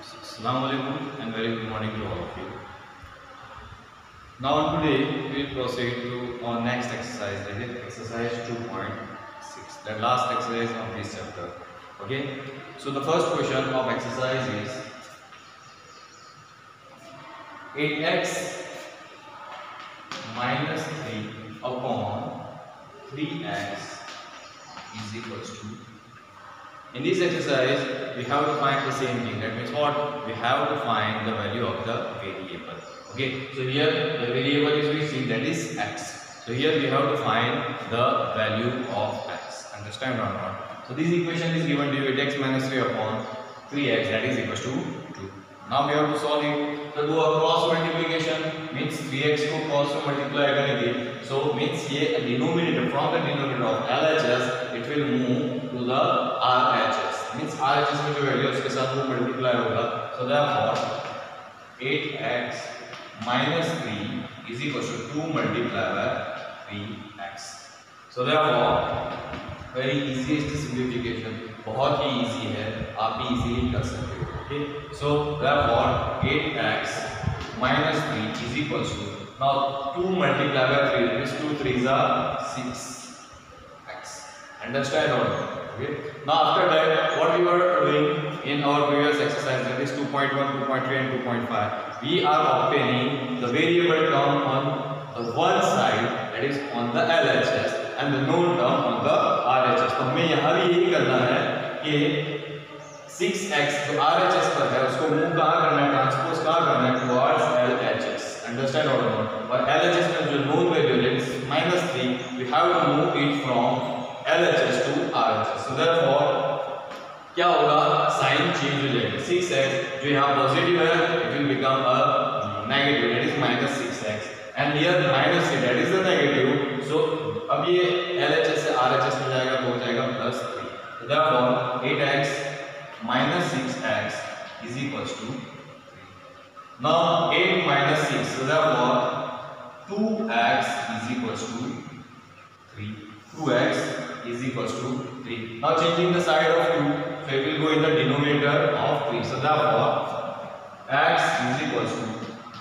Assalamu alaikum and very good morning to all of you. Now today we will proceed to our next exercise, that is exercise 2.6, the last exercise of this chapter. Okay, so the first question of exercise is 8x minus 3 upon 3x is equals to. In this exercise, we have to find the same thing. That means what? We have to find the value of the variable. Okay. So here the variable is we see, that is x. So here we have to find the value of x. Understand or not? So this equation is given to you, 8x minus 3 upon 3x, that is equals to 2. Now we have to solve it. So do a cross multiplication, means 3x को cross में multiply करेंगे. So means ये denominator, from the denominator of LHS it will move to the RHS. Means RHS में जो value उसके साथ वो multiply होगा. So therefore 8x minus 3 is equals to 2 multiplied by 3x. So therefore very easiest simplification, बहुत ही easy है, आप भी easily कर सकते हो. Okay, so therefore 8x minus 3 is equals to, now 2 multiplied by 3, that is 2 3s are 6x. Understand or not? Okay. Now after that, what we were doing in our previous exercise, that is 2.1, 2.3 and 2.5, we are obtaining the variable term on the one side, that is on the LHS, and the known term on the RHS. तो हमें यहाँ भी यही करना है कि 6x जो RHS पर है उसको मूव कहाँ करना है, ट्रांसपोज कहाँ करना है, towards LHS. Understand or not? और LHS में जो known value that is -3, we have to move it from LHS to RHS. So therefore क्या होगा, साइन चेंज हो जाएगा. 6x जो यहाँ पॉजिटिव है it will become a negative, that is -6x, and here -3, that is the negative. So अब ये LHS से RHS में जाएगा तो हो जाएगा +3. So therefore 8x minus 6x is equals to 3. Now 8 minus 6, so therefore 2x is equals to 3. 2x is equals to 3. Now changing the side of 2, so it will go in the denominator of 3. So therefore x is equals to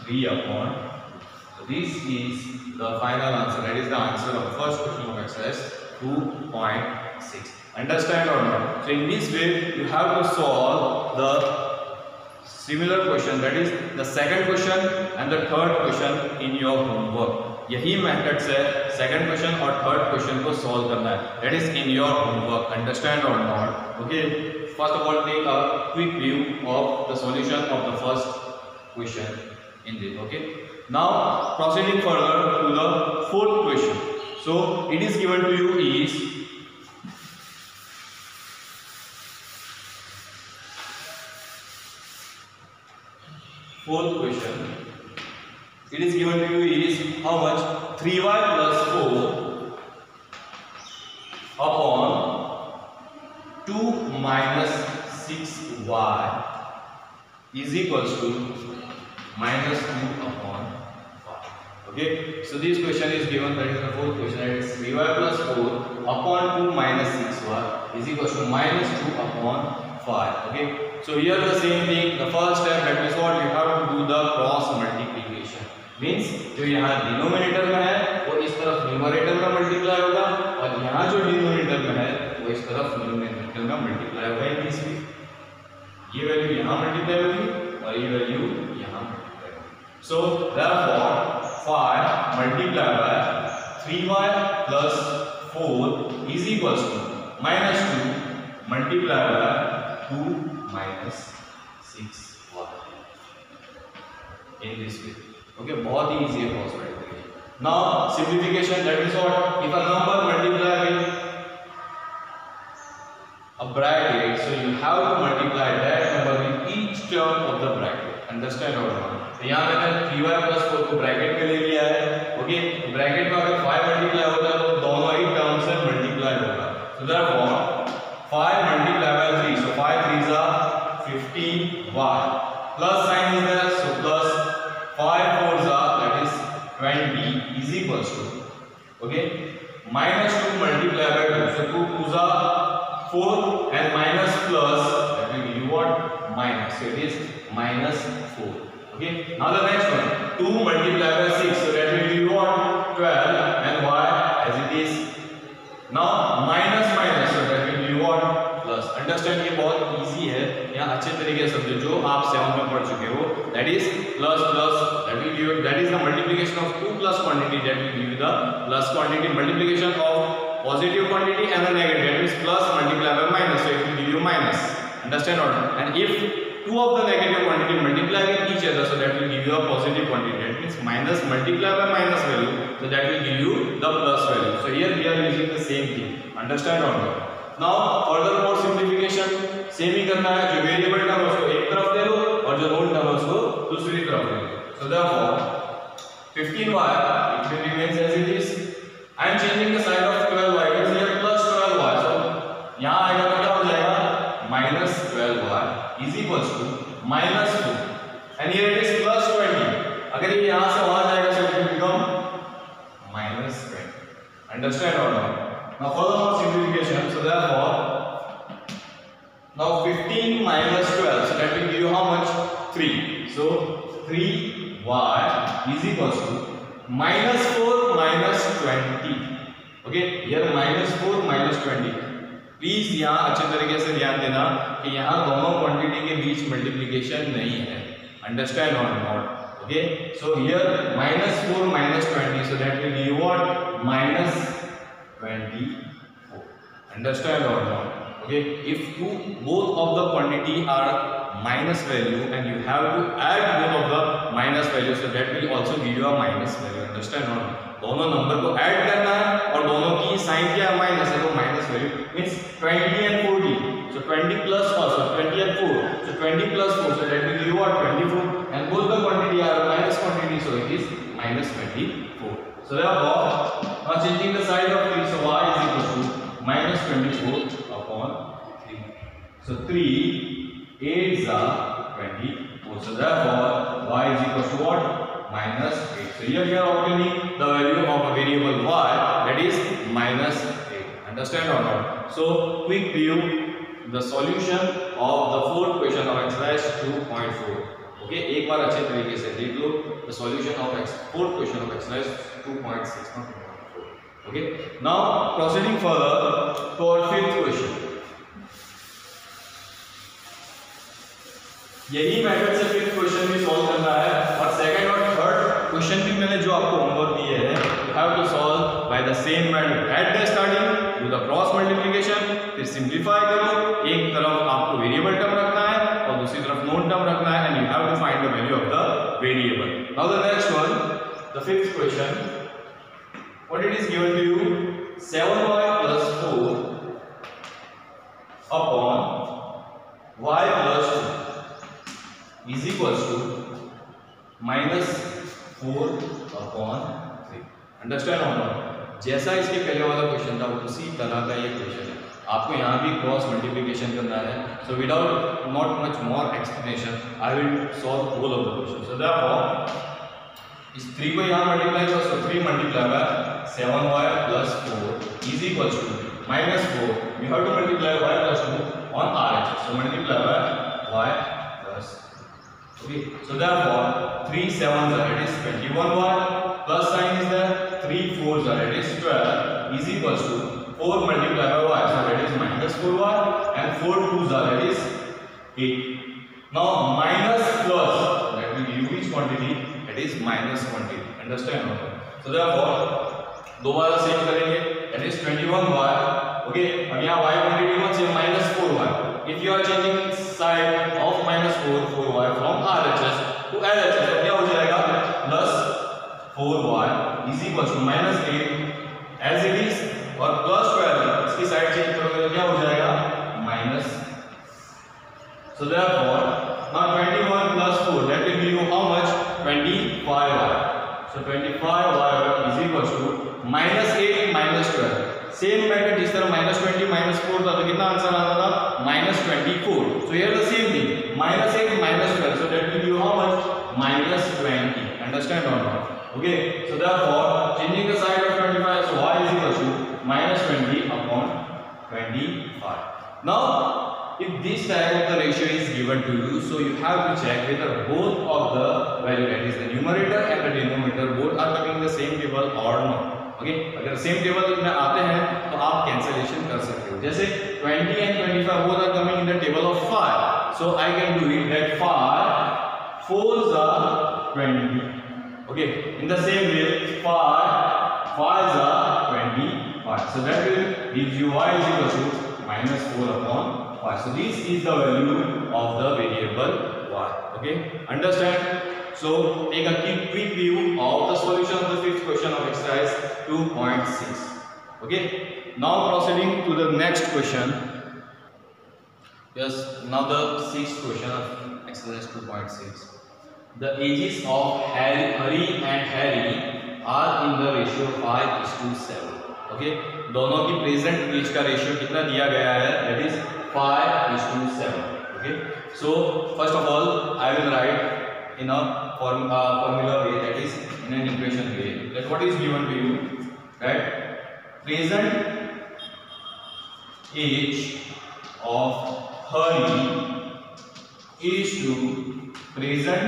3 upon 2. So this is the final answer. That is the answer of the first question of exercise 2.6. Understand or not? So in this way you have to solve the similar question, that is the second question and the third question in your homework. यही method से second question और third question को solve करना है, that is in your homework. Understand or not? Okay, first of all take a quick view of the solution of the first question in this. Okay, now proceeding further to the fourth question. So it is given to you is fourth question. It is given to you is how much, 3y plus 4 upon 2 minus 6y is equals to minus 2 upon 5. Okay, so this question is given, that is the fourth question, that is 3y plus 4 upon 2 minus 6y is equals to minus 2 upon 5. Okay, so here the same thing, the first step, that is what you have to do the cross multiplication. Means जो यहाँ denominator में है वो इस तरफ numerator में multiply होगा, और यहाँ जो डिनोमिनेटर में है वो इस तरफ न्यूमरेटर में मल्टीप्लाई होगा. इसमें ये वैल्यू यहाँ मल्टीप्लाई होगी और ये वैल्यू यहाँ मल्टीप्लाई होगी. So therefore 5 multiplied by 3y plus 4 is equals to minus 2 multiplied by 2 minus 6y in this way. Okay, बहुत ही easy है cross multiplication. Now simplification, that is what, if a number multiply with a bracket, so you have to multiply that number with each term of the bracket. Understand or not? तो यहाँ मैंने 3y plus 4 को bracket में ले लिया है. Okay, bracket में अगर 5 मल्टीप्लाई होता है तो दोनों ही टर्म से मल्टीप्लाई होगा. So therefore 5 multiplied by 3, so 5 3s are 15y, plus sign is there, so plus 5 4s are, that is 20 is equals to, okay, minus 2 multiplied by 2, so 2 2s are 4 and minus plus, that will give you what? Minus. So it is minus 4. Okay. Now the next one, 2 multiplied by 6. So that will give you what? 12. And why? As it is now minus minus. So that will give you what? Plus. Understand, ये बहुत easy है. यहाँ अच्छे तरीके से समझो जो आप 7 में पढ़ चुके हो. That is plus plus. That will give you. That is the multiplication of 2 plus quantity. That will give you the plus quantity. Multiplication of positive quantity and the negative. That means plus multiplied by minus. So it will give you minus. Understand or not? And if two of the negative quantity multiply with each other, so that will give you a positive quantity. That means minus multiply by minus value, so that will give you the plus value. So here we are using the same thing. Understand or not? Now further more simplification same ही करना है. जो variable term है उसको एक तरफ ले लो और जो नोन टर्म है उसको दूसरी तरफ ले लो. So therefore 15y it will remains as it is. I am changing the sign of 12y. It is here plus 12y. So यहाँ आएगा तो क्या हो जाएगा? Minus 12y is equals to minus 2 and here it is plus 20. अगर ये यहाँ से वहाँ जाएगा so it will become minus 20. Understand or not? Now further simplification. So therefore now 15 minus 12. So that will give you how much? 3. So 3y is equals to minus 4 minus 20. Okay, here minus 4 minus 20. Please यहाँ अच्छे तरीके से ध्यान देना कि यहाँ दोनों quantity के बीच मल्टीप्लिकेशन नहीं है. Understand or not? Okay, so here minus 4 minus 20, so that will give what? Minus 24. Understand or not? Okay, if both of the quantity are minus value and you have to add both of the minus value, so that will also give you a minus value. Understand or not? दोनों number को add करना है और दोनों की sign क्या है? Minus है, तो minus value means 20 and 40. So 20 plus also 20 and 4. So 20 plus 4. So that will give you what? 24. And both the quantity are minus quantity, so it is minus 24. So therefore, now changing the side of 3, so y is equal to minus 24 upon 3. So 3 8s are 24. So therefore, y is equal to what? Minus 8. So here we are obtaining the value of a variable y, that is minus 8. Understand or not? So quick view, the solution of the fourth question of exercise 2.4. Okay, एक बार अच्छे तरीके से देख लो the solution of fourth question of exercise 2.6 not 2.4. Okay, now proceeding further to our fifth question. यही method से fifth question भी solve करना है और सेकंड और थर्ड क्वेश्चन भी मैंने जो आपको होमवर्क दिए हैं you have to solve by the same method. At the starting do the cross multiplication, फिर सिंपलीफाई करो. एक तरफ आपको वेरिएबल टर्म रखना है और दूसरी तरफ नोन टर्म रखना है and you have to find the value of the variable. Now the next one, the fifth question, what it is given to you? 7y plus 4 upon y plus 2 is equals to minus 4 upon 3. Understand or not? जैसा इसके पहले वाला question था उसी तरह का ये question है. आपको यहाँ भी क्रॉस मल्टीप्लिकेशन करना है. So without not much more explanation, I will solve all of the questions. So therefore इस 3 को यहाँ मल्टीप्लाई करो, so 3 multiply by 7y plus 4 is equals to minus 4. We have to multiply y plus 2 on RHS. So multiply by y plus 2. Okay, so therefore 3 7s are, it is 21y, plus sign is there, 3 4s are, it is 12 is equals to 4 multiplied by y, so that is minus 4y, and 4 2s are, it is 8. Now minus plus, that will give you which quantity? It is minus quantity. Understand or not? So therefore दोबारा same करेंगे, that is 21y. Okay, अब यहाँ y quantity कौन सी? minus 4y. If you are changing side of minus 4y from RHS to LHS, तो क्या हो जाएगा? Plus 4y is equal to minus 8 as it is और plus 12 इसकी साइड चेंज करोगे तो क्या हो जाएगा? minus. So therefore now 21 plus 4 that will give you how much? 25y. So 25y is equal to minus 8 minus 12. Same method जिस तरह minus 20 minus 4 था तो कितना आंसर आता था? minus 24. So here the same thing, minus 8 minus 12. So that will give you how much? minus 20. Understand or not? Okay, so therefore changing the side of 25, so y is equal to minus 20 upon 25. Now if this type of the ratio is given to you, so you have to check whether both of the value, that is the numerator and the denominator, both are coming in the same table or not. Okay, अगर same table में आते हैं तो आप cancellation कर सकते हो. जैसे 20 and 25 both are coming in the table of 5, so I can do it that 5 4s are 20. Okay, in the same way 5 5s are 25, so that will give you y is equal to minus 4 upon 5. So this is the value of the variable y. Okay, understand? So take a quick view of the solution of the fifth question of exercise 2.6. Okay, now proceeding to the next question. Yes, now the sixth question of exercise 2.6. The ages of Hari and Harry are in the ratio 5:7. Okay, दोनों की present as का ratio कितना दिया गया है, that is 5:7. Okay, so first of all I will write in a formula way, that is in an equation way, that what is given to you, that present age of Hari is to present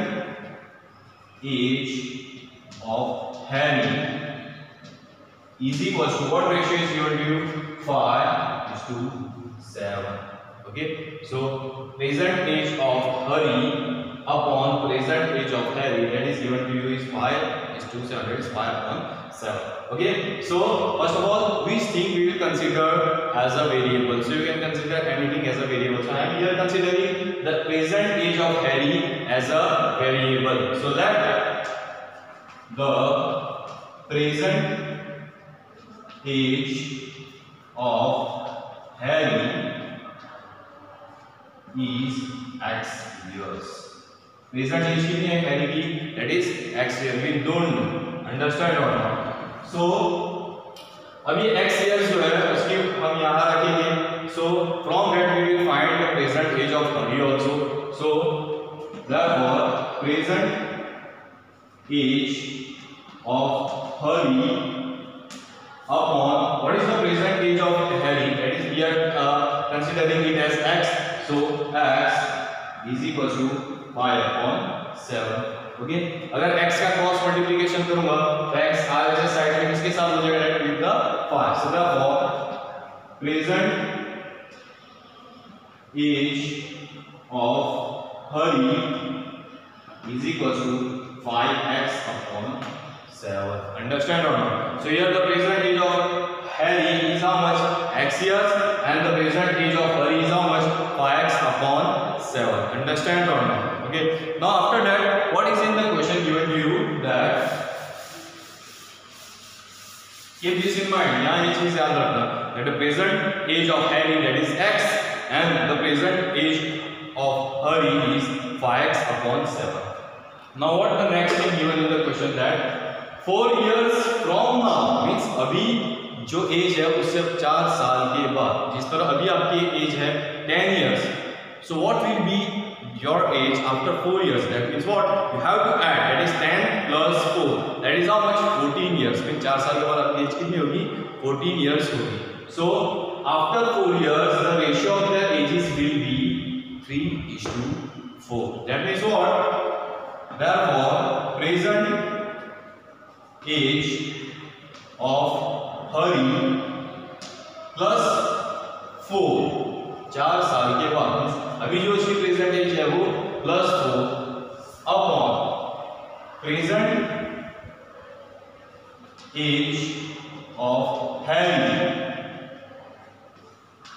age of Harry is equal to what ratio is given to you, 5:7. Okay, so present age of Hari upon present age of Harry, that is given to you, is 5:7, that is 5/7. Okay, so first of all which thing we will consider as a variable, so you can consider anything as a variable. So I am here considering the present age of Harry as a variable, so that the present age of Harry is x years. Present age कितनी है Harry की, that is x year. We don't know, understand or not? So अभी x years जो है उसकी हम यहाँ रखेंगे. So from that we will find the present age of Harry also. So therefore present age of Harry upon what is the present age of Harry, that is we are considering it as x. So x is equal to 5/7. Okay, अगर x का cross multiplication करूंगा तो x आगे side में किसके साथ हो जाएगा, direct with the 5. So therefore present age of Hari is equal to 5x/7. understand or not? So here the present age of Harry is how much, x years, and the present age of Hari is how much, 5x/7. understand or not? Okay, now after that what is in the question given to you, that keep this in mind. यहाँ ये चीज याद रखना, that the present age of Harry, that is x, and the present age of Hari is 5x/7. now what the next thing given in the question, that 4 years from now means अभी जो as है उससे 4 साल के बाद, जिस तरह अभी आपकी एज है 10 years, so what will be your age after 4 years? That means what you have to add, that is 10 plus 4, that is how much, 14 years. फिर 4 साल के बाद आपकी एज कितनी होगी, 14 years होगी. So after 4 years the ratio of their ages will be 3:4. that means what, therefore present age of Hari plus 4, 4 साल के बाद, अभी जो उसकी प्रेजेंट एज है वो plus 4 upon present age of Harry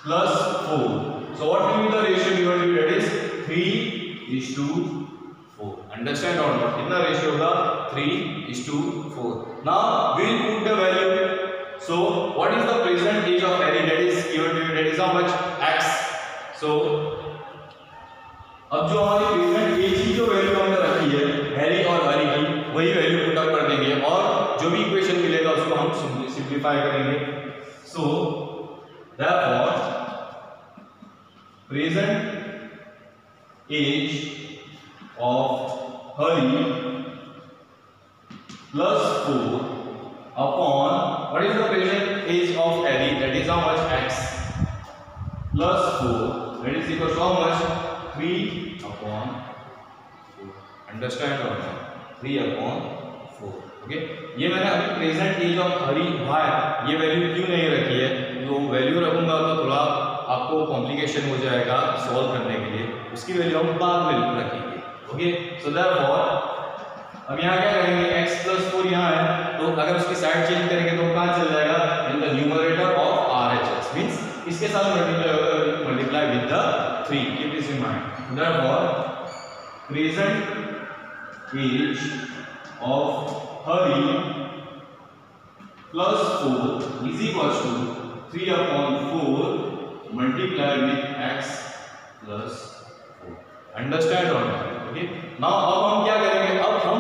plus 4. so what will be the ratio given to you, that is 3:4. understand or not? कितना ratio होगा, 3:4. now we will put the value. so what is the present age of Harry, that is given to you, that is how much, x. so अब जो हमारी present as की जो value हमने रखी है Harry और Hari की, वही वैल्यू पुट अप कर देंगे और जो भी इक्वेशन मिलेगा उसको हम सिंपलीफाई करेंगे. सो therefore present age of Hari plus 4 upon what is the present age of Harry, that is how much, x plus 4 that is equal to how much 3/4. Understand और 3/4. ओके, ये मैंने अभी प्रेजेंट एज ऑफ हरी भाई ये value क्यों नहीं रखी है, तो वैल्यू रखूंगा तो थोड़ा आपको कॉम्प्लिकेशन हो जाएगा सॉल्व करने के लिए, उसकी वैल्यू हम बाद में रखेंगे. ओके, सो देयरफॉर अब यहाँ क्या करेंगे, x + 4 यहाँ है तो अगर उसकी साइड चेंज करेंगे तो कहाँ चल जाएगा, in the numerator of RHS means इसके साथ multiply with the 3. Keep this in mind. Therefore present age of Harry plus 4 is equal to 3/4 multiply with x + 4. Understand और ओके. नाउ अब हम क्या करेंगे, अब हम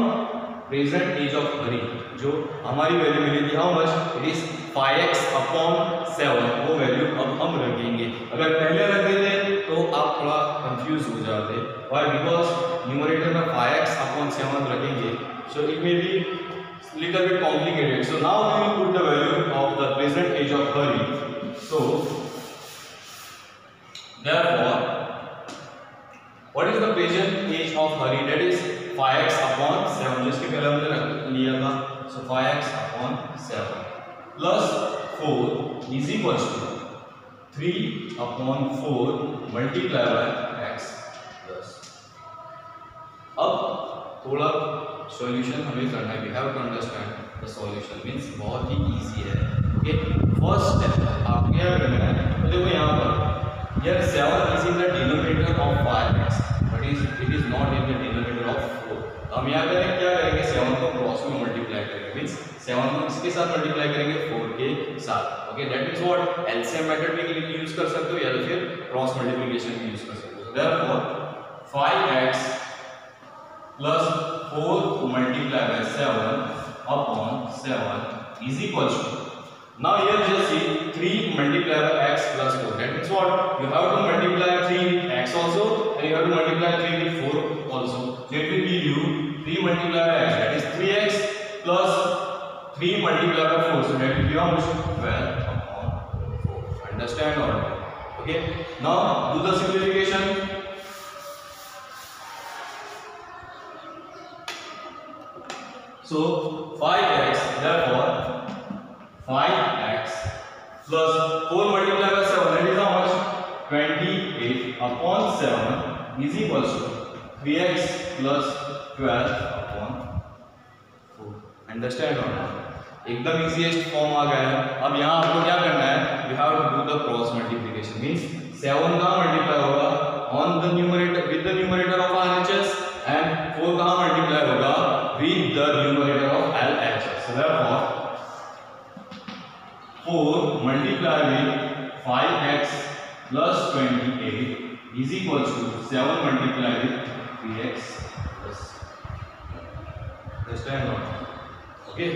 प्रेजेंट एज ऑफ हरी जो हमारी वैल्यू मिली थी how much, it is 5x/7, वो वैल्यू अब हम रखेंगे. अगर पहले रख देते तो आप थोड़ा कंफ्यूज हो जाते. व्हाई, बिकॉज न्यूमरेटर में 5x/7 रखेंगे, so it may be little bit complicated. So now we will put the value of the present age of Hari. So therefore, what is the present age of Hari? That is 5x/7, जिसके पहले हमने रख लिया था. So 5x/7 plus 4 is equal to 3/4 multiplied by x plus. अब थोड़ा solution हमें करना है. We have to understand the solution means बहुत ही इजी है. ओके, फर्स्ट स्टेप आप क्या करना है, तो देखो यहाँ पर यार 7 is in the denominator of 5x but it is not in the denominator of 4. हम यहाँ करेंगे क्या करेंगे, 7 को क्रॉस में मल्टीप्लाई करेंगे मींस 7 को इसके साथ मल्टीप्लाई करेंगे 4 के साथ. Okay, that means what, LCM method भी यूज कर सकते हो या तो फिर क्रॉस मल्टीप्लिकेशन भी यूज कर सकते हो. Therefore 5x plus 4 multiplied by 7/7 is equal to, now here just see 3 multiplied by x plus 4. That means what, you have to multiply 3 with x also and you have to multiply 3 with 4 also. So it will give you 3 multiplied by x, that is 3x plus 3 multiplied by 4, so that will be how much, 12/4. Understand or not? Okay, now do the simplification. So 5x, therefore 5x plus 4 multiplied by 7, that is how much, 28/7 is equal to 3x plus 12/4. Understand or not? एकदम easiest form आ गया है. अब यहाँ आपको क्या करना है, you have to do the cross multiplication means 7 का मल्टीप्लाई होगा on the numerator with the numerator of RHS and 4 कहाँ मल्टीप्लाई होगा with the numerator of LHS. So therefore 4 multiplied with 5x plus 28 is equal to 7 multiplied with 3x plus. Understand or not? Okay.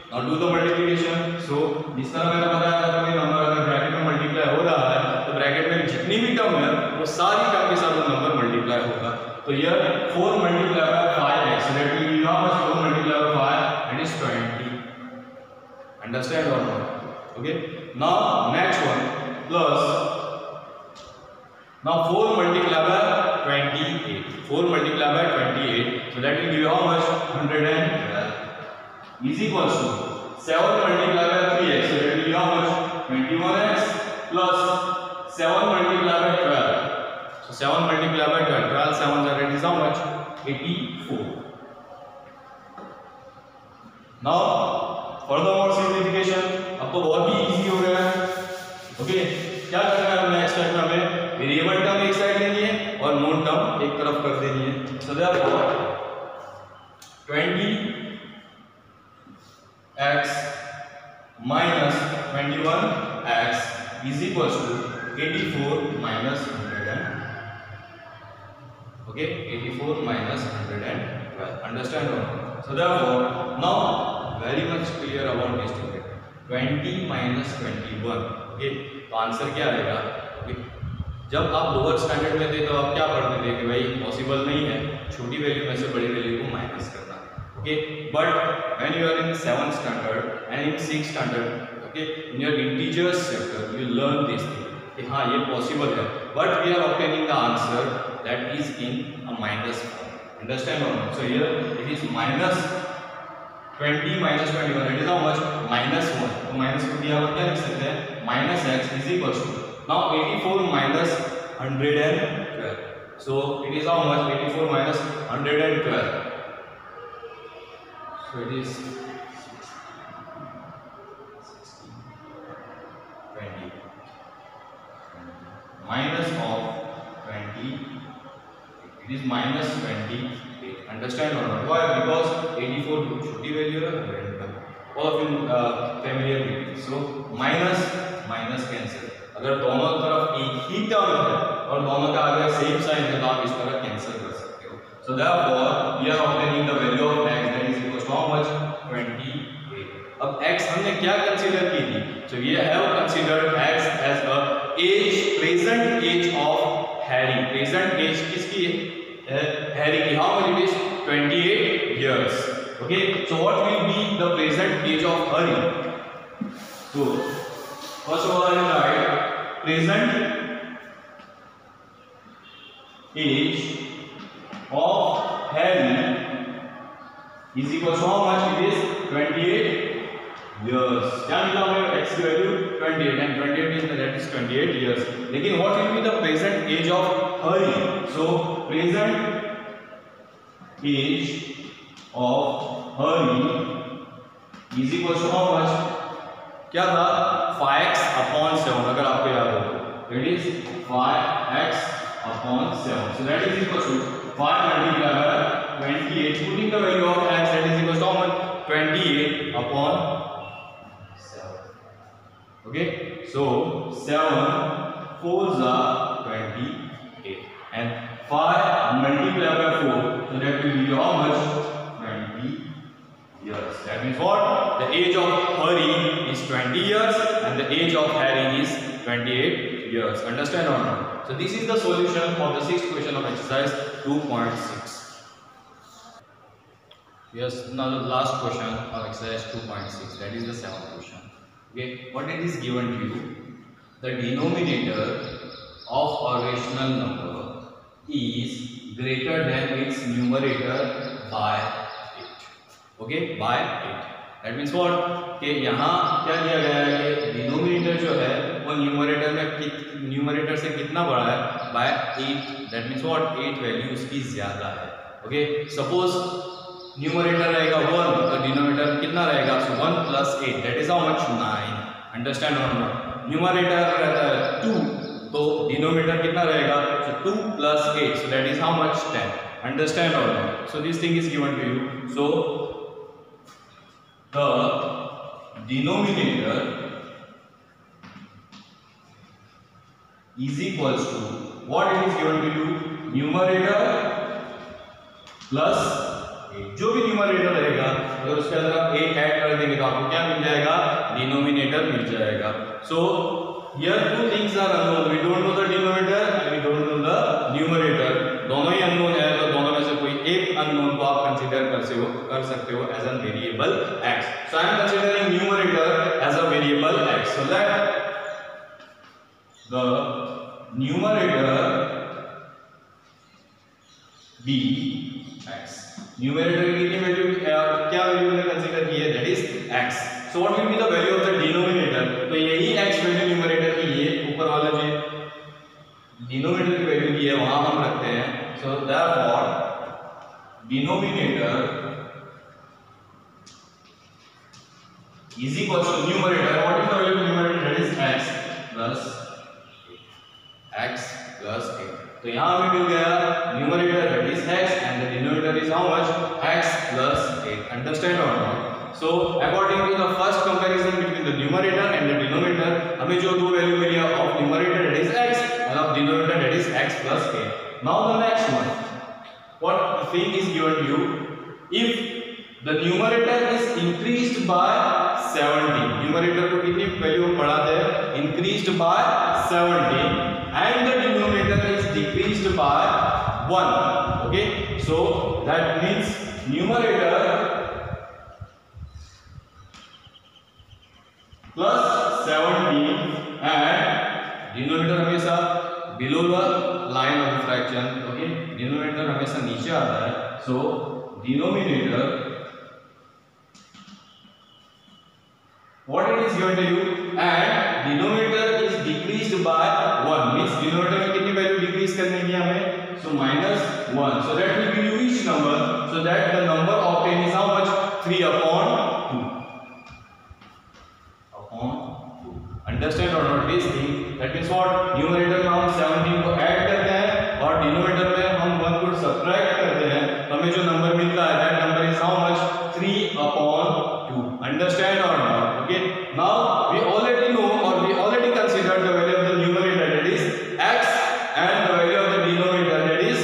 Now do the multiplication. So जिस तरह मैंने बताया था कोई number अगर bracket में मल्टीप्लाई हो रहा है तो ब्रैकेट में जितनी भी टर्म है वो सारी टर्म के साथ वो नंबर मल्टीप्लाई होगा. तो यह 4 multiplied by 5x, that will be how much, 4 multiplied by 5, that is 20. Understand or not? Okay. Now next one plus, now 4 multiplied by 28, 4 multiplied by 28, so that will give you how much, 112 is equal to 7 multiplied by 3x, so that will be how much, 21x plus 7 multiplied by 12. So 7 multiplied by 12, 12 7s are, that is how much, 84. Now furthermore simplification, अब तो बहुत ही easy हो गया है. Okay, क्या करना है हमें, नेक्स्ट स्टेप में हमें वेरिएबल टर्म एक साइड लेनी है और नोन टर्म एक तरफ कर देनी है. So therefore 20x minus 21x is equal to 84 minus 100. Okay, 84 minus 112. Understand or not? So therefore now very much clear about this thing. 20 minus 21. Okay, तो आंसर क्या आएगा? Okay. जब आप लोअर स्टैंडर्ड में थे तो आप क्या पढ़ते थे कि भाई पॉसिबल नहीं है छोटी वैल्यू में से बड़ी वैल्यू को माइनस करना. Okay, but when you are in 7th standard and in 6th standard, okay, in your integers chapter you learn this thing. कि हाँ ये पॉसिबल है, but we are obtaining the answer that is in a minus form. Understand or not? So here it is minus 20 minus 21, it is how much? -1। तो minus को दिया हुआ क्या लिख सकते हैं? Minus x is equal to now 84 minus 112, so it is how much? 84 minus 112, so it is 20 minus of 20, it is minus 28. Understand or not? Why? Because 84 छोटी value है, 112 all of you familiar with it, so minus minus cancel। अगर दोनों तरफ एक ही term है और दोनों का अगर सेम साइन है तो आप इस तरह कैंसिल कर सकते हो। So therefore we are obtaining the value of x that is equal to how much? 28। अब x हमने क्या कंसीडर की थी? So we have considered x as a age, present age of Harry. Present age किसकी है? Harry की। How much it is? 28 years। Okay, so what will be the present age of Harry? So first of all I will write present age of Harry is equal to how much? It is 28 years। क्या मिला हमें? x की value 28 and 28 is that is 28 years। लेकिन what will be the present age of Harry? So present age of Harry is equal to how much? क्या था? 5x upon 7, अगर आपको याद हो तो it is 5x upon 7, so that is equal to 5 multiplied by 28, putting the value of x that is equal to how much? 28 upon 7। okay, so 7 4s are 28 and 5 multiplied by 4, so that will be how much? 20 years। That means what? The age of Harry is 20 years and the age of Harry is 28 years। Understand or not? So this is the solution of the sixth question of exercise 2.6। Yes, now the last question of exercise 2.6, that is the seventh question। Okay, what it is given to you? The denominator of a rational number is greater than its numerator by 8। Okay, by 8। That means what? कि यहाँ क्या दिया गया है कि denominator जो है वो न्यूमरेटर से कितना बड़ा है? By 8। That means what? 8 value उसकी ज्यादा है। ओके, सपोज न्यूमरेटर रहेगा 1 तो डिनोमिनेटर कितना रहेगा? So 1 plus 8 that is how much? 9। Understand or not? Numerator रहता है 2 तो डिनोमिनेटर कितना रहेगा? So 2 plus 8 so that is how much? 10। Understand or not? So this thing is given to you. So the denominator is equals to what it is given to you? Numerator plus 8। जो भी numerator रहेगा अगर उसके अंदर आप 8 add कर देंगे तो आपको क्या मिल जाएगा? डिनोमिनेटर मिल जाएगा। सो here two things are unknown, we don't know the denominator and we don't know the numerator। दोनों ही अननोन है तो दोनों में से कोई एक अननोन को आप कंसीडर कर सकते हो as a variable x। So I am considering numerator as a variable x, so let the numerator be x। Numerator की कितनी वैल्यू, क्या वैल्यू हमने कंसीडर की है? That is x। So what will be the value of the denominator? तो यही x value numerator की, ये ऊपर वाला जो डिनोमिनेटर की वैल्यू दी है वहां हम रखते हैं। So therefore denominator is equal to numerator, what is the value of numerator? That is x plus 8। तो यहां हमें मिल गया numerator that is x and the denominator is how much? x plus 8। Understand or not? So according to the first comparison between the numerator and the denominator, हमें जो दो value मिली है of numerator that is x and of denominator that is x plus 8। Now the next one, what thing is given to you? If the numerator is increased by 17, numerator को कितनी value बढ़ाते हैं? Increased by 17 and the denominator is decreased by 1। Okay, so that means numerator plus 17 and denominator below the line of fraction. Okay, denominator हमेशा नीचे आता है. सो denominator, what it is going to do, and denominator is decreased by 1, means denominator में कितनी value decrease करनी है हमें. So -1, so that will give you each number, so that the number obtained is how much, 3/2. Understand or not this thing? That means what, numerator में हम 17 को add करते हैं और डिनोमिनेटर में हम 1 को सब्ट्रैक्ट करते हैं, तो हमें जो नंबर मिलता है that number is how much, 3/2. Understand or not? Okay, now we already know, or we already considered the value of the numerator, that is x, and the value of the denominator, that is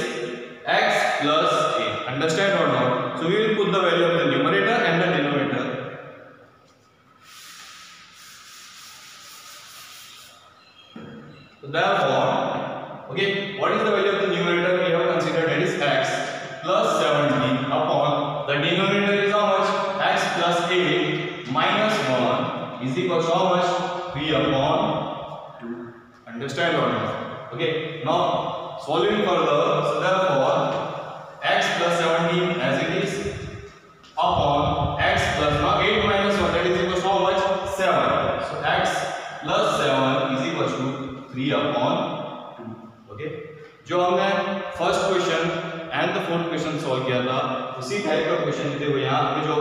x plus a. Understand or not? So we will put the value of the numerator and the denominator. So therefore, okay, what is the value of the numerator? We have considered, that is x plus 17 upon the denominator is how much, x plus 8 minus 1 is equal to how much, 3/2. Understand or not? Okay, now solving further. So therefore x plus 17 as it is upon x plus, now 8 minus 1, that is equal to how much, 7. So x plus 7 is equal to 3/2. Okay, जो हमने first question and the fourth question solve किया था, उसी type का question देते हुए यहाँ हमें जो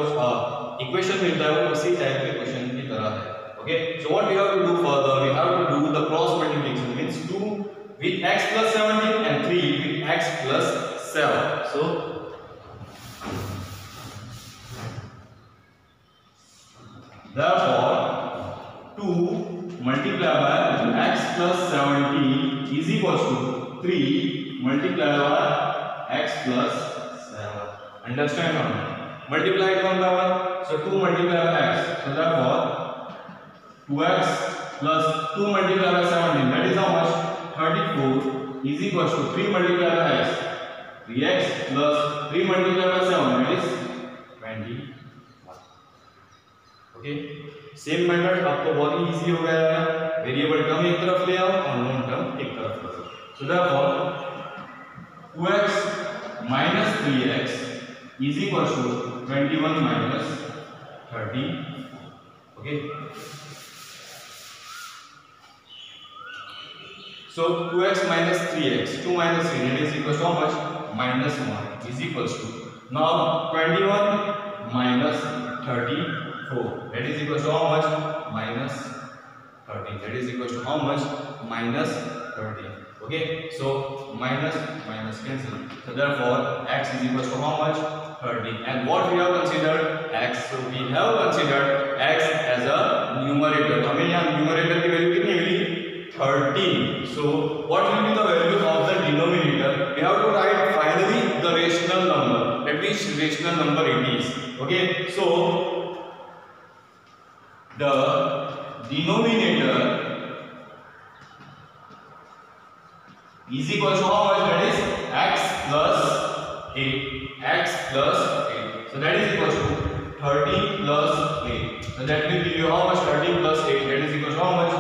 इक्वेशन मिलता है वो उसी टाइप के क्वेश्चन की तरह है. Okay, so what we have to do further, we have to do the cross multiplication, means 2 with x plus 17 and 3 with x plus 7. So therefore 2 multiplied by x plus 17 is equals to 3 multiplied by x plus 7. Understand or not? Multiply it one by one. So 2 multiplied by x. So therefore 2x plus 2 multiplied by 17, that is how much, 34 is equals to 3 multiplied by x. 3x plus 3 multiplied by 7, that is 21. Okay, same method अब तो बहुत ही easy हो गया है. Variable term एक तरफ ले आओ और नोन टर्म एक तरफ रखो. So therefore 2x minus 3x is equal to 21 minus 30. Okay, so 2x minus 3x, 2 minus 3, that is equal to how much, -1 is equals to, now 21 minus 34, that is equal to how much, -13, that is equal to how much, -13. Okay, so minus cancel, so therefore x is equal to how much, 13. And what we have considered, x. So we have considered x as a numerator. हमें यहाँ numerator की value कितनी मिली, 13. So what will be the value of the denominator? We have to write finally the rational number, at which rational number it is. Okay, so the denominator is equal to how much, that is x plus 8, x plus 8. So that is equal to 13 plus 8. So that will give you how much, 13 plus 8, that is equal to how much,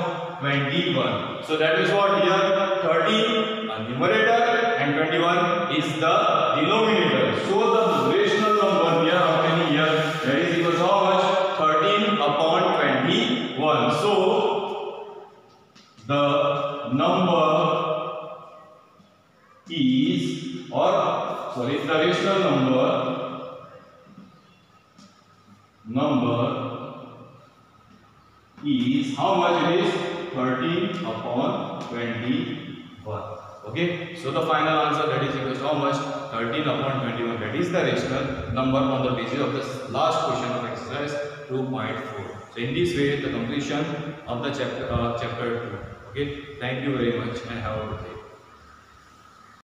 21. So that is what here, 13 a numerator and 21 is the denominator. So the rational number we are obtaining here, that is equal to how much, 13/21. So the number is, or sorry, the rational number is how much, it is 13/21. Okay, so the final answer, that is equal to how much, 13/21. That is the rational number on the basis of this last question of exercise 2.4. So in this way, the completion of the chapter 2. Okay, thank you very much and have a good day.